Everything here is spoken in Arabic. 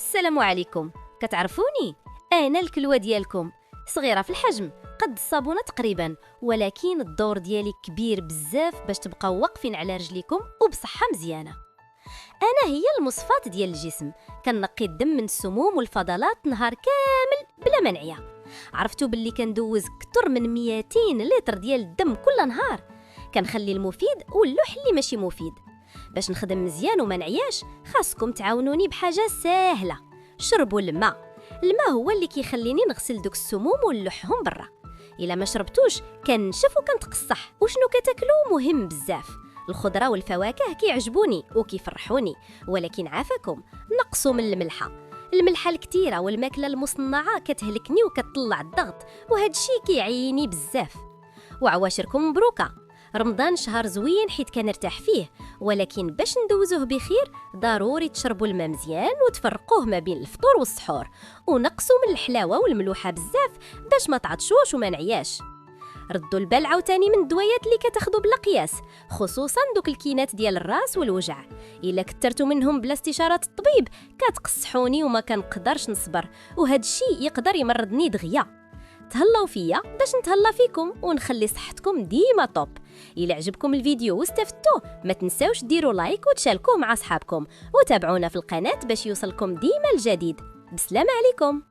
السلام عليكم. كتعرفوني انا الكلوه ديالكم، صغيره في الحجم قد الصابونه تقريبا، ولكن الدور ديالي كبير بزاف باش تبقاو واقفين على رجليكم وبصحه مزيانه. انا هي المصفات ديال الجسم، كنقي الدم من السموم والفضلات نهار كامل بلا ما نعيا. عرفتوا باللي كندوز اكثر من 200 لتر ديال الدم كل نهار، كنخلي المفيد واللوح اللي ماشي مفيد. باش نخدم مزيان وما نعياش خاصكم تعاونوني بحاجه ساهله، شربوا الماء هو اللي كيخليني نغسل دوك السموم ونلوحهم برا. الا ما شربتوش كنشف وكنتقصح. وشنو كتاكلوا مهم بزاف، الخضره والفواكه كيعجبوني وكيفرحوني، ولكن عافاكم نقصوا من الملحه الكثيره والماكله المصنعه كتهلكني وكتطلع الضغط، وهذا الشيء كيعيني بزاف. وعواشركم مبروكه، رمضان شهر زوين حيت كنرتاح فيه، ولكن باش ندوزوه بخير ضروري تشربوا الماء مزيان وتفرقوه ما بين الفطور والسحور، ونقصوا من الحلاوه والملوحه بزاف باش ما تعطشوش وما نعياش. ردوا البال عاوتاني من الدويات اللي كتاخذوا بلا قياس، خصوصا دوك الكينات ديال الراس والوجع. الا كثرتوا منهم بلا استشاره الطبيب كتقصحوني وما كنقدرش نصبر، وهذا الشيء يقدر يمرضني دغيا. تهلاو فيا باش نتهلا فيكم ونخلي صحتكم ديما طوب. إلا عجبكم الفيديو واستفدتوا ما تنساوش ديروا لايك وتشاركوه مع صحابكم، وتابعونا في القناة باش يوصلكم ديما الجديد. بسلام عليكم.